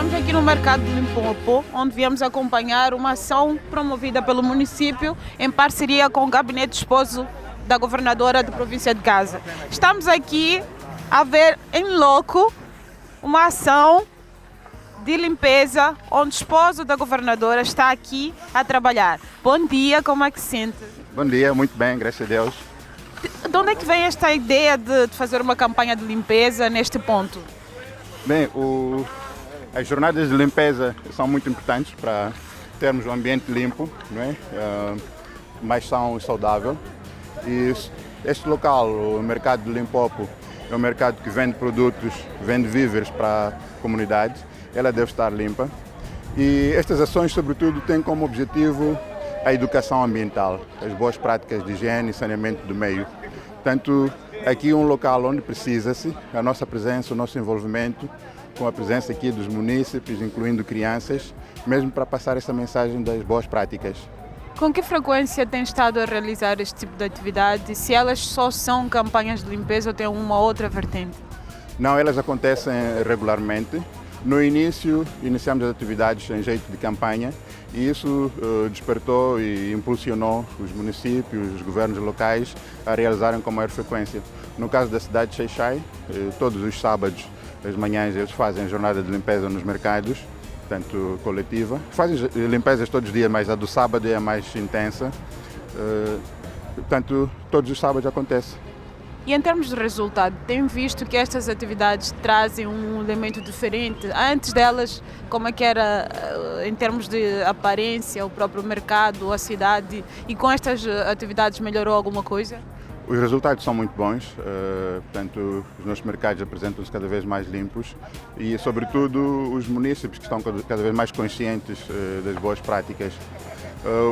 Estamos aqui no mercado de Limpopo, onde viemos acompanhar uma ação promovida pelo município em parceria com o gabinete de esposo da governadora da província de Gaza. Estamos aqui a ver em loco uma ação de limpeza onde o esposo da governadora está aqui a trabalhar. Bom dia, como é que se sente? Bom dia, muito bem, graças a Deus. De onde é que vem esta ideia de fazer uma campanha de limpeza neste ponto? Bem, as jornadas de limpeza são muito importantes para termos um ambiente limpo, não é? Mais são e saudável. E este local, o mercado de Limpopo, é um mercado que vende produtos, vende víveres para a comunidade. Ela deve estar limpa. E estas ações, sobretudo, têm como objetivo a educação ambiental, as boas práticas de higiene e saneamento do meio. Portanto, aqui é um local onde precisa-se a nossa presença, o nosso envolvimento, com a presença aqui dos munícipes, incluindo crianças, mesmo para passar essa mensagem das boas práticas. Com que frequência tem estado a realizar este tipo de atividade? Se elas só são campanhas de limpeza ou têm uma outra vertente? Não, elas acontecem regularmente. No início, iniciamos as atividades em jeito de campanha e isso despertou e impulsionou os municípios, os governos locais a realizarem com maior frequência. No caso da cidade de Xai-Xai, todos os sábados, as manhãs, eles fazem jornada de limpeza nos mercados, portanto coletiva. Fazem limpezas todos os dias, mas a do sábado é a mais intensa. Portanto, todos os sábados acontece. E em termos de resultado, tem visto que estas atividades trazem um elemento diferente? Antes delas, como é que era em termos de aparência, o próprio mercado, a cidade? E com estas atividades melhorou alguma coisa? Os resultados são muito bons, portanto, os nossos mercados apresentam-se cada vez mais limpos e, sobretudo, os munícipes que estão cada vez mais conscientes das boas práticas.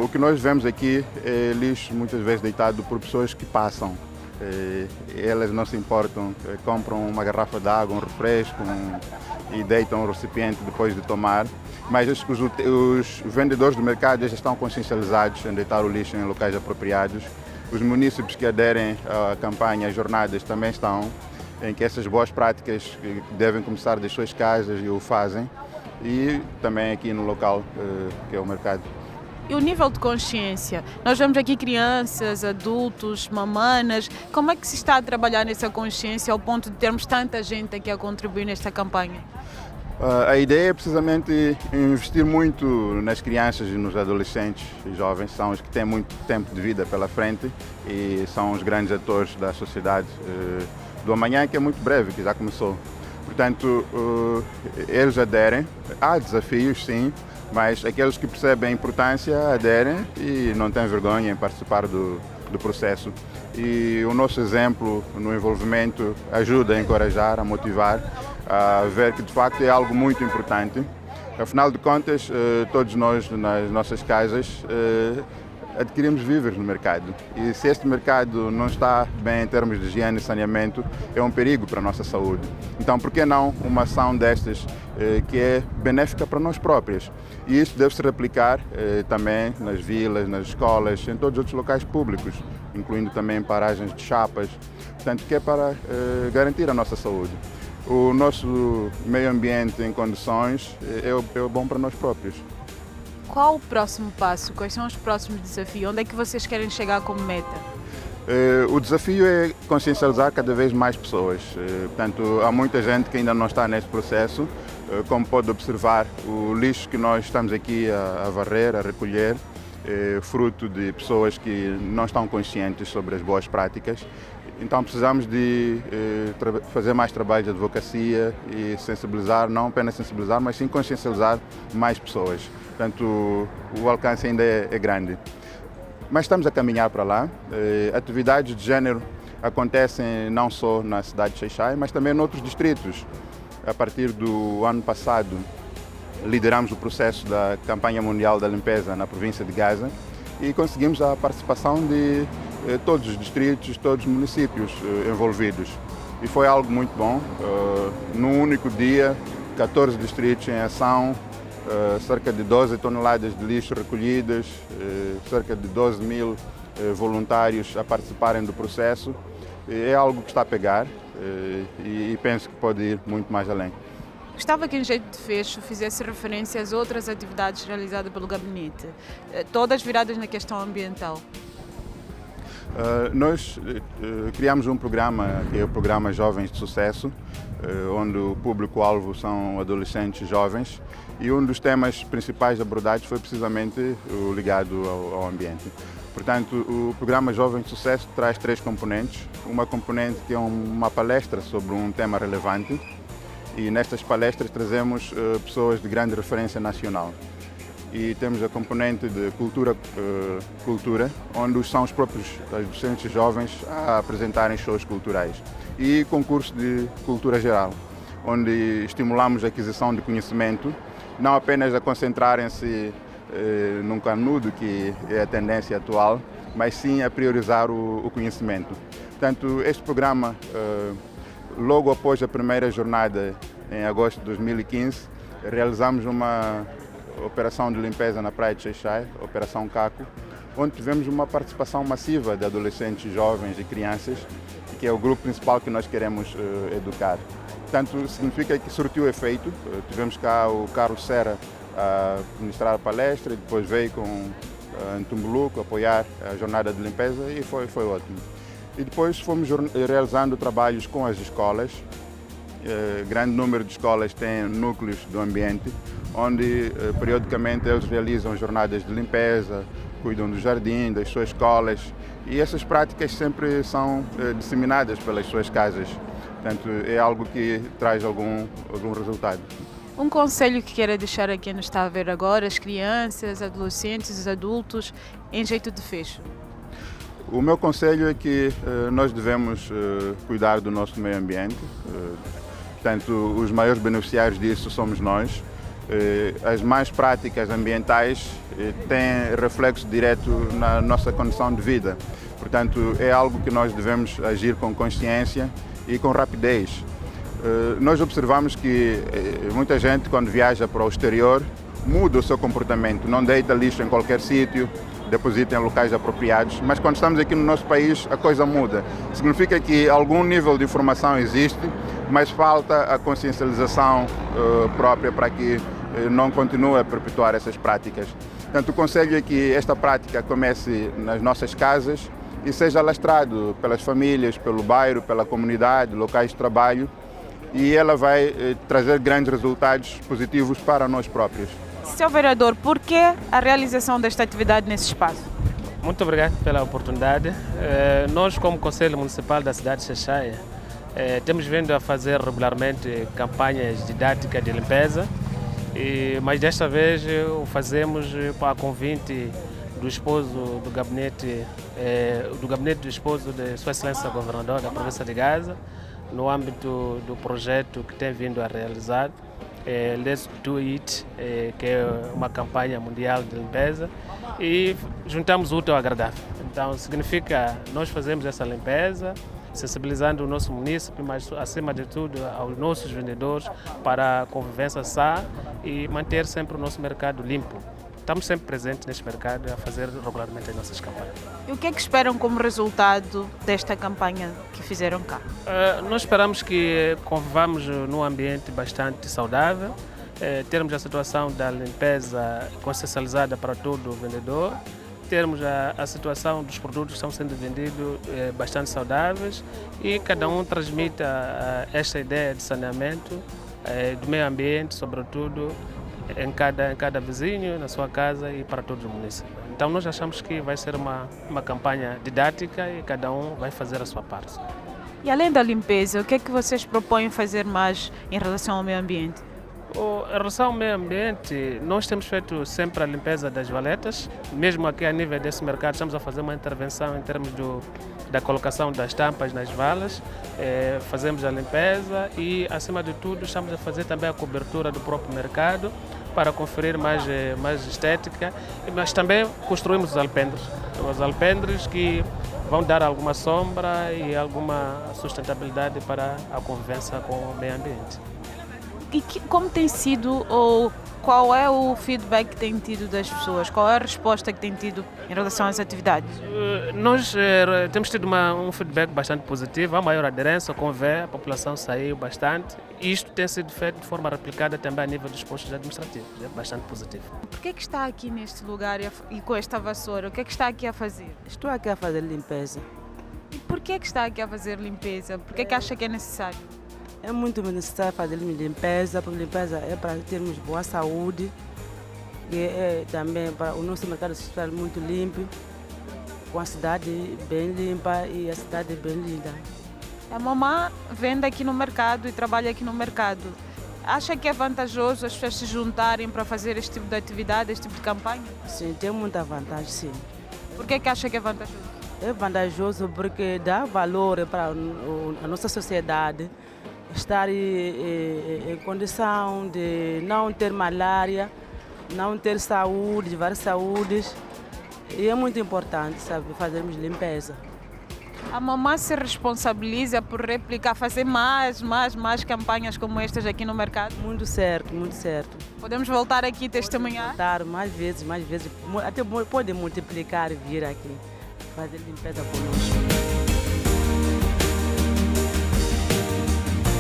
O que nós vemos aqui é lixo muitas vezes deitado por pessoas que passam. Elas não se importam, compram uma garrafa de água, um refresco e deitam o recipiente depois de tomar. Mas os vendedores do mercado já estão consciencializados em deitar o lixo em locais apropriados. Os munícipes que aderem à campanha, às jornadas, também estão, em que essas boas práticas devem começar das suas casas e o fazem. E também aqui no local, que é o mercado. E o nível de consciência? Nós vemos aqui crianças, adultos, mamanas. Como é que se está a trabalhar nessa consciência ao ponto de termos tanta gente aqui a contribuir nesta campanha? A ideia é precisamente investir muito nas crianças e nos adolescentes e jovens, são os que têm muito tempo de vida pela frente e são os grandes atores da sociedade do amanhã, que é muito breve, que já começou. Portanto, eles aderem, há desafios sim, mas aqueles que percebem a importância aderem e não têm vergonha em participar do processo. E o nosso exemplo no envolvimento ajuda a encorajar, a motivar, a ver que de facto é algo muito importante. Afinal de contas, todos nós nas nossas casas adquirimos víveres no mercado e se este mercado não está bem em termos de higiene e saneamento, é um perigo para a nossa saúde. Então, por que não uma ação destas que é benéfica para nós próprios? E isso deve se replicar também nas vilas, nas escolas, em todos os outros locais públicos, incluindo também paragens de chapas, portanto, que é para garantir a nossa saúde. O nosso meio ambiente em condições é bom para nós próprios. Qual o próximo passo? Quais são os próximos desafios? Onde é que vocês querem chegar como meta? O desafio é consciencializar cada vez mais pessoas. Portanto, há muita gente que ainda não está neste processo. Como pode observar, o lixo que nós estamos aqui a varrer, a recolher, é fruto de pessoas que não estão conscientes sobre as boas práticas. Então precisamos de fazer mais trabalho de advocacia e sensibilizar, não apenas sensibilizar, mas sim consciencializar mais pessoas. Portanto, o alcance ainda é grande. Mas estamos a caminhar para lá. Atividades de género acontecem não só na cidade de Xai-Xai, mas também em outros distritos. A partir do ano passado, lideramos o processo da campanha mundial da limpeza na província de Gaza e conseguimos a participação de todos os distritos, todos os municípios envolvidos. E foi algo muito bom. Num único dia, 14 distritos em ação, cerca de 12 toneladas de lixo recolhidas, cerca de 12 mil voluntários a participarem do processo. É algo que está a pegar e penso que pode ir muito mais além. Gostava que, em jeito de fecho, fizesse referência às outras atividades realizadas pelo gabinete, todas viradas na questão ambiental. Nós criamos um programa, que é o programa Jovens de Sucesso, onde o público-alvo são adolescentes jovens, e um dos temas principais abordados foi precisamente o ligado ao ambiente. Portanto, o programa Jovens de Sucesso traz 3 componentes. Uma componente que é uma palestra sobre um tema relevante, e nestas palestras trazemos pessoas de grande referência nacional. E temos a componente de cultura, onde são os próprios adolescentes jovens a apresentarem shows culturais. E concurso de cultura geral, onde estimulamos a aquisição de conhecimento, não apenas a concentrarem-se num canudo, que é a tendência atual, mas sim a priorizar o conhecimento. Portanto, este programa, logo após a primeira jornada, em agosto de 2015, realizamos uma operação de limpeza na praia de Xai-Xai, Operação Caco, onde tivemos uma participação massiva de adolescentes, jovens e crianças, que é o grupo principal que nós queremos educar. Portanto, significa que surtiu efeito. Tivemos cá o Carlos Serra a ministrar a palestra, e depois veio com Ntumbuluco apoiar a jornada de limpeza, e foi ótimo. E depois fomos realizando trabalhos com as escolas. Grande número de escolas têm núcleos do ambiente, onde periodicamente eles realizam jornadas de limpeza, cuidam do jardim, das suas escolas, e essas práticas sempre são disseminadas pelas suas casas. Portanto, é algo que traz algum resultado. Um conselho que queira deixar a quem nos está a ver agora, as crianças, adolescentes, os adultos, em jeito de fecho? O meu conselho é que nós devemos cuidar do nosso meio ambiente. Portanto, os maiores beneficiários disso somos nós. As más práticas ambientais têm reflexo direto na nossa condição de vida. Portanto, é algo que nós devemos agir com consciência e com rapidez. Nós observamos que muita gente, quando viaja para o exterior, muda o seu comportamento, não deita lixo em qualquer sítio, deposita em locais apropriados, mas quando estamos aqui no nosso país a coisa muda. Significa que algum nível de informação existe, mas falta a consciencialização própria para que não continue a perpetuar essas práticas. Portanto, o conselho é que esta prática comece nas nossas casas e seja alastrado pelas famílias, pelo bairro, pela comunidade, locais de trabalho, e ela vai trazer grandes resultados positivos para nós próprios. Senhor vereador, por que a realização desta atividade nesse espaço? Muito obrigado pela oportunidade. Nós, como Conselho Municipal da cidade de Xai-Xai, temos vindo a fazer regularmente campanhas didáticas de limpeza, mas desta vez o fazemos a convite do esposo do gabinete do esposo de Sua Excelência Governador da província de Gaza, no âmbito do projeto que tem vindo a realizar, Let's Do It, que é uma campanha mundial de limpeza, e juntamos o útil ao agradável. Então significa nós fazemos essa limpeza, sensibilizando o nosso município, mas acima de tudo aos nossos vendedores para a convivência sã e manter sempre o nosso mercado limpo. Estamos sempre presentes neste mercado a fazer regularmente as nossas campanhas. E o que é que esperam como resultado desta campanha que fizeram cá? Nós esperamos que convivamos num ambiente bastante saudável, termos a situação da limpeza consciencializada para todo o vendedor, termos a situação dos produtos que estão sendo vendidos bastante saudáveis, e cada um transmita esta ideia de saneamento do meio ambiente, sobretudo em cada vizinho, na sua casa e para todos os municípios. Então nós achamos que vai ser uma campanha didática e cada um vai fazer a sua parte. E além da limpeza, o que é que vocês propõem fazer mais em relação ao meio ambiente? Em relação ao meio ambiente, nós temos feito sempre a limpeza das valetas. Mesmo aqui a nível desse mercado, estamos a fazer uma intervenção em termos da colocação das tampas nas valas. Fazemos a limpeza e, acima de tudo, estamos a fazer também a cobertura do próprio mercado para conferir mais estética, mas também construímos os alpendres. Os alpendres que vão dar alguma sombra e alguma sustentabilidade para a convivência com o meio ambiente. Como tem sido ou qual é o feedback que tem tido das pessoas? Qual é a resposta que tem tido em relação às atividades? Nós temos tido um feedback bastante positivo, a maior aderência, como vê, a população saiu bastante e isto tem sido feito de forma replicada também a nível dos postos administrativos, é bastante positivo. Por que é que está aqui neste lugar e com esta vassoura? O que é que está aqui a fazer? Estou aqui a fazer limpeza. E por que é que está aqui a fazer limpeza? Por que é que acha que é necessário? É muito necessário fazer limpeza, porque limpeza é para termos boa saúde e é também para o nosso mercado estar muito limpo, com a cidade bem limpa e a cidade bem linda. A mamã vende aqui no mercado e trabalha aqui no mercado. Acha que é vantajoso as pessoas se juntarem para fazer este tipo de atividade, este tipo de campanha? Sim, tem muita vantagem, sim. Por que acha que é vantajoso? É vantajoso porque dá valor para a nossa sociedade, estar em condição de não ter malária, não ter saúde, várias saúdes. E é muito importante, sabe, fazermos limpeza. A mamã se responsabiliza por replicar, fazer mais campanhas como estas aqui no mercado? Muito certo, muito certo. Podemos voltar aqui e testemunhar? Voltar mais vezes, até pode multiplicar e vir aqui, fazer limpeza conosco.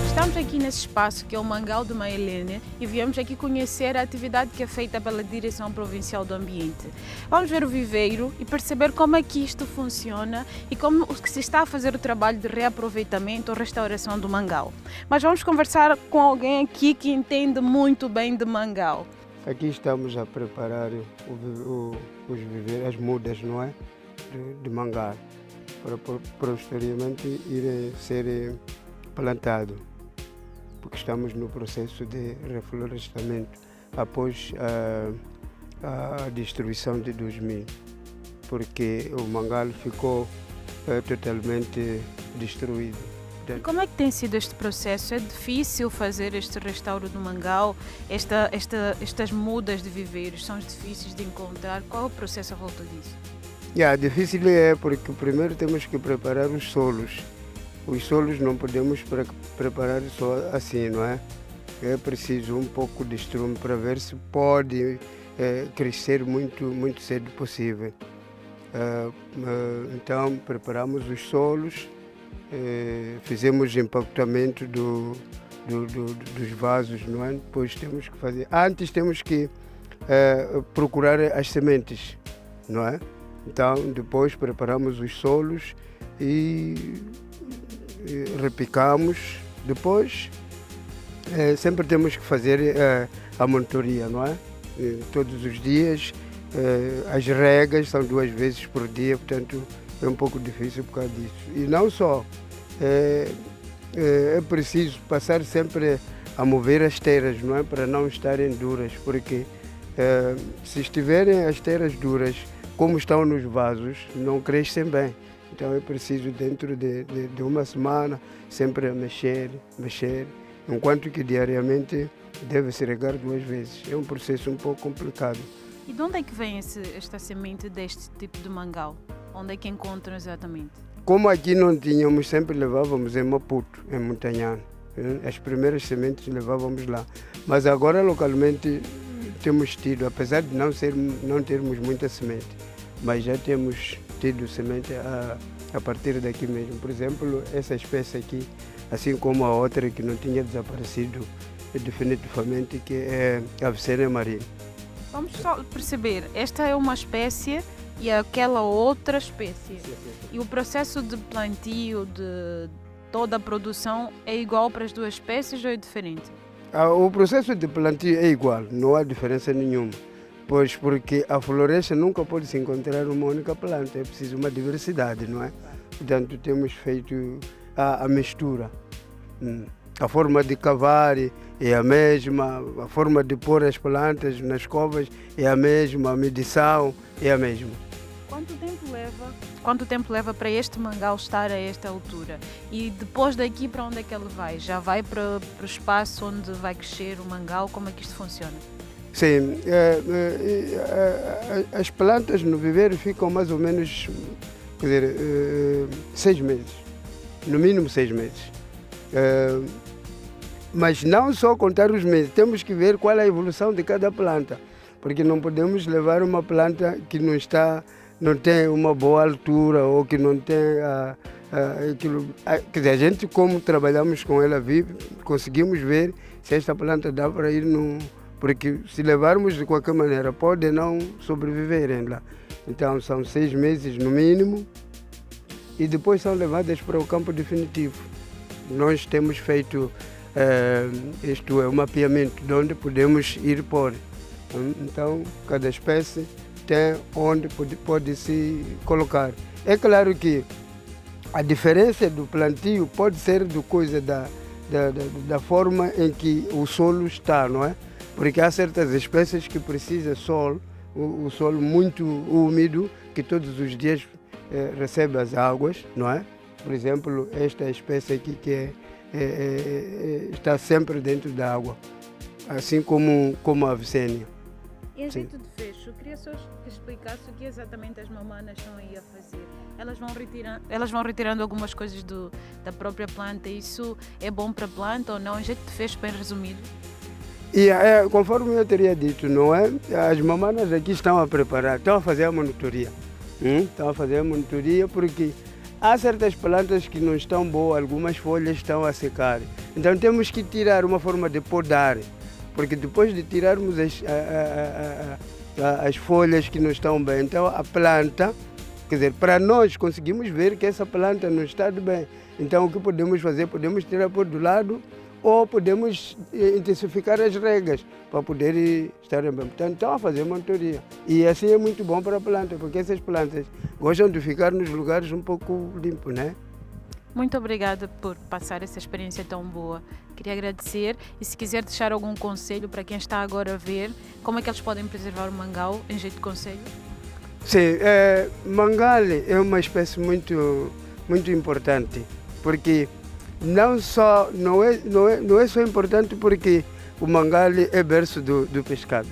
Estamos aqui nesse espaço que é o Mangal de Maelene e viemos aqui conhecer a atividade que é feita pela Direção Provincial do Ambiente. Vamos ver o viveiro e perceber como é que isto funciona e como se está a fazer o trabalho de reaproveitamento ou restauração do mangal. Mas vamos conversar com alguém aqui que entende muito bem de mangal. Aqui estamos a preparar os viveiros, as mudas, não é? De mangal, para posteriormente irem ser plantados, porque estamos no processo de reflorestamento após a destruição de 2000, porque o mangal ficou totalmente destruído. E como é que tem sido este processo? É difícil fazer este restauro do mangal? Estas mudas de viveiros são difíceis de encontrar? Qual é o processo à volta disso? Difícil é porque primeiro temos que preparar os solos. Os solos não podemos preparar só assim, não é? É preciso um pouco de estrume para ver se pode crescer muito cedo possível. Então preparamos os solos, fizemos empacotamento dos vasos, não é? Depois temos que fazer. Antes temos que procurar as sementes, não é? Então depois preparamos os solos e repicamos. Depois sempre temos que fazer a monitoria, não é? Todos os dias. As regas são 2 vezes por dia, portanto é um pouco difícil por causa disso. E não só, é preciso passar sempre a mover as teiras, não é? Para não estarem duras, porque se estiverem as teiras duras, como estão nos vasos, não crescem bem. Então é preciso dentro de uma semana sempre a mexer, enquanto que diariamente deve-se regar 2 vezes. É um processo um pouco complicado. E de onde é que vem esta semente deste tipo de mangal? Onde é que encontram exatamente? Como aqui não tínhamos, sempre levávamos em Maputo, em Montanhano. As primeiras sementes levávamos lá. Mas agora localmente temos tido, apesar de não termos muita semente, mas já temos tido semente a partir daqui mesmo. Por exemplo, essa espécie aqui, assim como a outra que não tinha desaparecido definitivamente, que é a Vicênia marinha. Vamos só perceber, esta é uma espécie e aquela outra espécie. E o processo de plantio, de toda a produção, é igual para as 2 espécies ou é diferente? O processo de plantio é igual, não há diferença nenhuma. Pois porque a floresta nunca pode se encontrar uma única planta, é preciso uma diversidade, não é? Portanto, temos feito a mistura. A forma de cavar é a mesma, a forma de pôr as plantas nas covas é a mesma, a medição é a mesma. Quanto tempo leva para este mangal estar a esta altura? E depois daqui para onde é que ele vai? Já vai para o espaço onde vai crescer o mangal? Como é que isto funciona? Sim, as plantas no viveiro ficam mais ou menos, 6 meses, no mínimo 6 meses. Mas não só contar os meses, temos que ver qual é a evolução de cada planta, porque não podemos levar uma planta que não tem uma boa altura ou que não tem aquilo. Quer dizer, a gente, como trabalhamos com ela, conseguimos ver se esta planta dá para ir porque se levarmos de qualquer maneira, pode não sobreviverem lá. Então são 6 meses no mínimo e depois são levadas para o campo definitivo. Nós temos feito o mapeamento de onde podemos ir pôr. Então cada espécie tem onde pode se colocar. É claro que a diferença do plantio pode ser da forma em que o solo está, não é? Porque há certas espécies que precisam o solo muito úmido, que todos os dias recebe as águas, não é? Por exemplo, esta espécie aqui que está sempre dentro da água, assim como a Avicênia. Em jeito de fecho, queria só que explicasse o que exatamente as mamanas estão aí a fazer. Elas vão retirando algumas coisas da própria planta. Isso é bom para a planta ou não? Em jeito de fecho, bem resumido. E conforme eu teria dito, não é? As mamanas aqui estão a preparar, estão a fazer a monitoria. Estão a fazer a monitoria porque há certas plantas que não estão boas, algumas folhas estão a secar. Então temos que tirar uma forma de podar, porque depois de tirarmos as folhas que não estão bem, então a planta, quer dizer, para nós conseguimos ver que essa planta não está de bem. Então o que podemos fazer? Podemos tirar por do lado ou podemos intensificar as regas para poder estar bem. Portanto, estão a fazer monitoria. E assim é muito bom para a planta, porque essas plantas gostam de ficar nos lugares um pouco limpos, né? Muito obrigada por passar essa experiência tão boa. Queria agradecer e se quiser deixar algum conselho para quem está agora a ver, como é que eles podem preservar o mangau em jeito de conselho? Sim, mangale é uma espécie muito, muito importante, porque não é só importante porque o mangale é berço do pescado,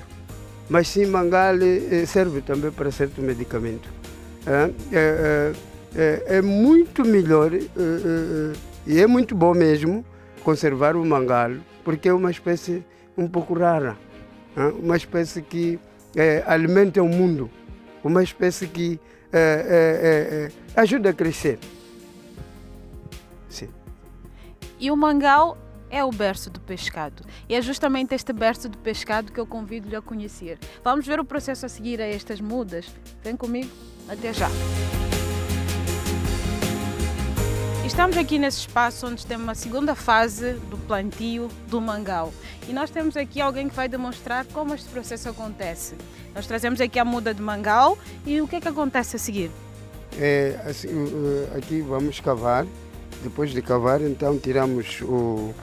mas sim mangale serve também para certo medicamento. É muito melhor e é muito bom mesmo conservar o mangale, porque é uma espécie um pouco rara, uma espécie que alimenta o mundo, uma espécie que ajuda a crescer. Sim. E o mangau é o berço do pescado. E é justamente este berço do pescado que eu convido-lhe a conhecer. Vamos ver o processo a seguir a estas mudas? Vem comigo, até já. Estamos aqui nesse espaço onde temos uma segunda fase do plantio do mangau. E nós temos aqui alguém que vai demonstrar como este processo acontece. Nós trazemos aqui a muda de mangau e o que é que acontece a seguir? Aqui vamos cavar. Depois de cavar, então tiramos o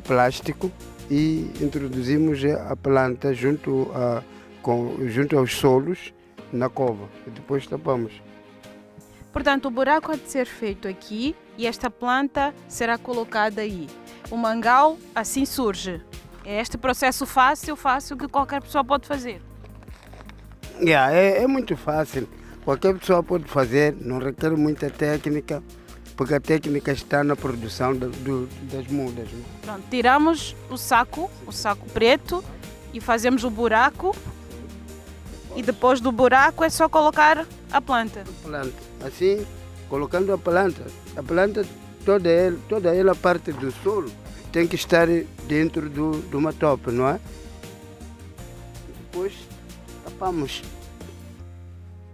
plástico e introduzimos a planta junto aos solos na cova. E depois tapamos. Portanto, o buraco há de ser feito aqui e esta planta será colocada aí. O mangau assim surge. É este processo fácil que qualquer pessoa pode fazer. É muito fácil. Qualquer pessoa pode fazer, não requer muita técnica, porque a técnica está na produção das mudas. Pronto, tiramos o saco preto e fazemos o buraco. E depois do buraco é só colocar a planta. Assim, colocando a planta toda ela parte do solo tem que estar dentro de uma topa, não é? Depois tapamos.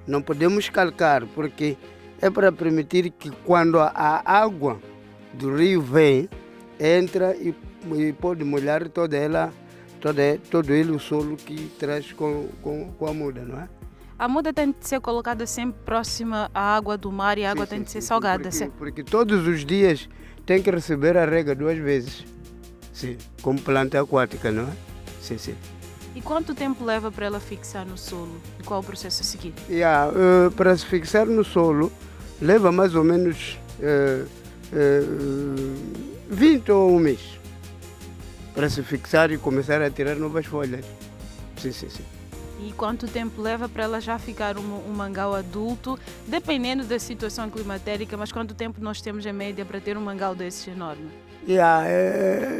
Não podemos calcar, porque é para permitir que quando a água do rio vem, entra e pode molhar todo ele o solo que traz com a muda, não é? A muda tem de ser colocada sempre próxima à água do mar e a água tem de ser salgada. Porque todos os dias tem que receber a rega 2 vezes. Sim, como planta aquática, não é? Sim. E quanto tempo leva para ela fixar no solo? E qual é o processo a seguir? Para se fixar no solo, leva mais ou menos 20 ou um mês para se fixar e começar a tirar novas folhas. Sim. E quanto tempo leva para ela já ficar um mangau adulto, dependendo da situação climatérica, mas quanto tempo nós temos em média para ter um mangau desses enorme?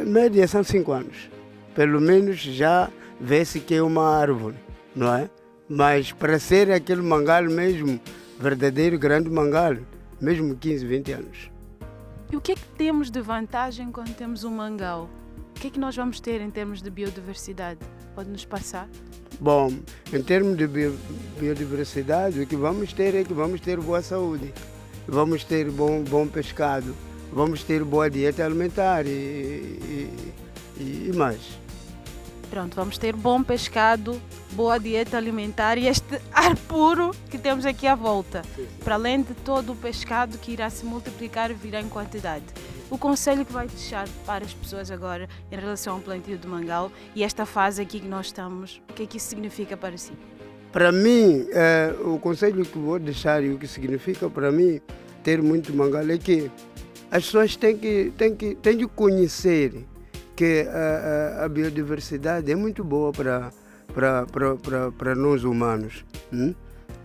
Média são 5 anos. Pelo menos já vê-se que é uma árvore, não é? Mas para ser aquele mangal mesmo, verdadeiro grande mangal, mesmo 15, 20 anos. E o que é que temos de vantagem quando temos um mangal? O que é que nós vamos ter em termos de biodiversidade? Pode nos passar? Bom, em termos de biodiversidade, o que vamos ter é que vamos ter boa saúde, vamos ter bom pescado, vamos ter boa dieta alimentar e mais. Pronto, vamos ter bom pescado, boa dieta alimentar e este ar puro que temos aqui à volta. Para além de todo o pescado que irá se multiplicar e virá em quantidade. O conselho que vai deixar para as pessoas agora em relação ao plantio de mangal e esta fase aqui que nós estamos, o que é que isso significa para si? Para mim, o conselho que vou deixar e o que significa para mim ter muito mangal é que as pessoas têm que conhecer que a biodiversidade é muito boa para nós humanos.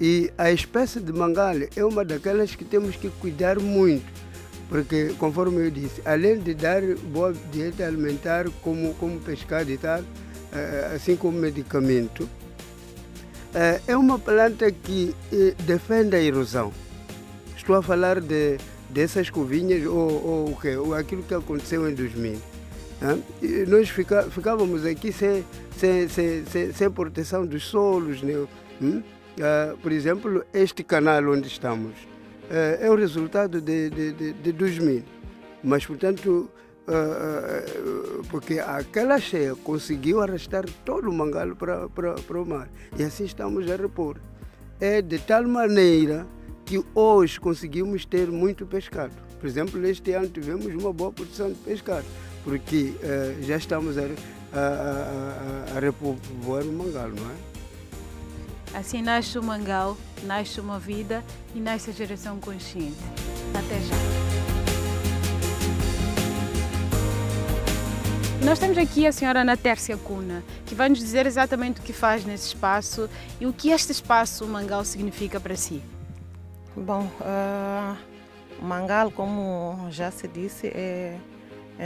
E a espécie de mangal é uma daquelas que temos que cuidar muito, porque, conforme eu disse, além de dar boa dieta alimentar, como pescado e tal, assim como medicamento, é uma planta que defende a erosão. Estou a falar dessas covinhas ou aquilo que aconteceu em 2000. Nós ficávamos aqui sem proteção dos solos, né? Por exemplo, este canal onde estamos é o resultado de 2000, mas portanto porque aquela cheia conseguiu arrastar todo o mangal para o mar e assim estamos a repor. É de tal maneira que hoje conseguimos ter muito pescado. Por exemplo, este ano tivemos uma boa produção de pescado, porque já estamos a repovoar o mangal, não é? Assim nasce o mangal, nasce uma vida e nasce a geração consciente. Até já. Nós temos aqui a senhora Ana Tércia Cuna, que vai nos dizer exatamente o que faz nesse espaço e o que este espaço, o mangal, significa para si. Bom, o mangal, como já se disse, é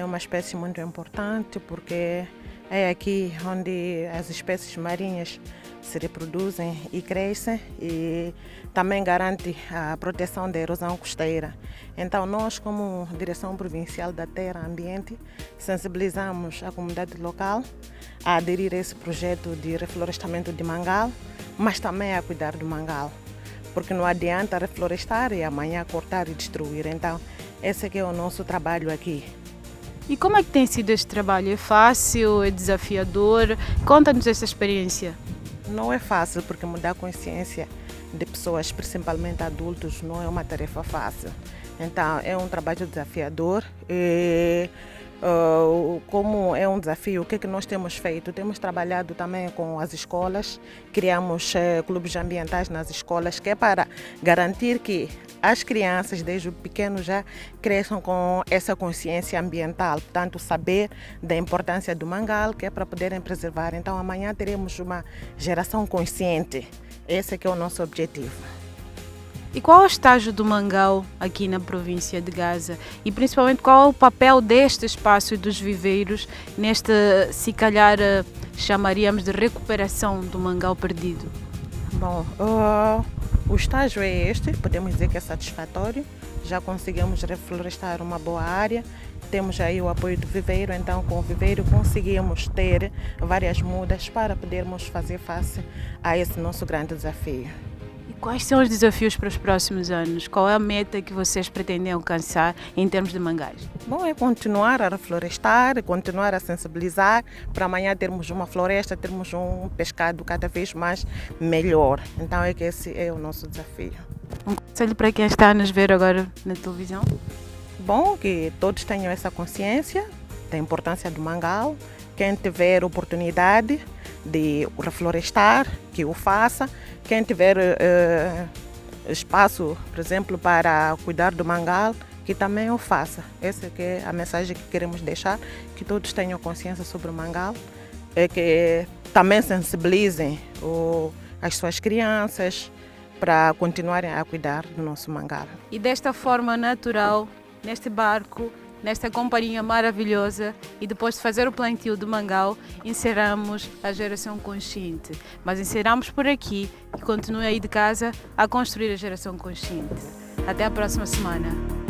uma espécie muito importante porque é aqui onde as espécies marinhas se reproduzem e crescem e também garante a proteção da erosão costeira. Então nós, como Direção Provincial da Terra e Ambiente, sensibilizamos a comunidade local a aderir a esse projeto de reflorestamento de mangal, mas também a cuidar do mangal, porque não adianta reflorestar e amanhã cortar e destruir. Então esse aqui é o nosso trabalho aqui. E como é que tem sido este trabalho? É fácil? É desafiador? Conta-nos essa experiência. Não é fácil, porque mudar a consciência de pessoas, principalmente adultos, não é uma tarefa fácil. Então, é um trabalho desafiador. E, como é um desafio, o que é que nós temos feito? Temos trabalhado também com as escolas, criamos clubes ambientais nas escolas, que é para garantir que as crianças, desde o pequeno, já cresçam com essa consciência ambiental, portanto, saber da importância do mangal, que é para poderem preservar. Então, amanhã teremos uma geração consciente. Esse é que é o nosso objetivo. E qual é o estágio do mangal aqui na província de Gaza? E principalmente qual é o papel deste espaço e dos viveiros neste, se calhar, chamaríamos de recuperação do mangal perdido? Bom, o estágio é este, podemos dizer que é satisfatório. Já conseguimos reflorestar uma boa área, temos aí o apoio do viveiro, então com o viveiro conseguimos ter várias mudas para podermos fazer face a esse nosso grande desafio. E quais são os desafios para os próximos anos? Qual é a meta que vocês pretendem alcançar em termos de mangais? Bom, é continuar a reflorestar, continuar a sensibilizar para amanhã termos uma floresta, termos um pescado cada vez mais melhor. Então é que esse é o nosso desafio. Um conselho para quem está a nos ver agora na televisão? Bom, que todos tenham essa consciência da importância do mangal. Quem tiver oportunidade de reflorestar, que o faça. Quem tiver espaço, por exemplo, para cuidar do mangal, que também o faça. Essa é que é a mensagem que queremos deixar, que todos tenham consciência sobre o mangal, que também sensibilizem as suas crianças para continuarem a cuidar do nosso mangal. E desta forma natural, neste barco, nesta companhia maravilhosa, e depois de fazer o plantio do mangal, encerramos a geração consciente. Mas encerramos por aqui e continue aí de casa a construir a geração consciente. Até a próxima semana.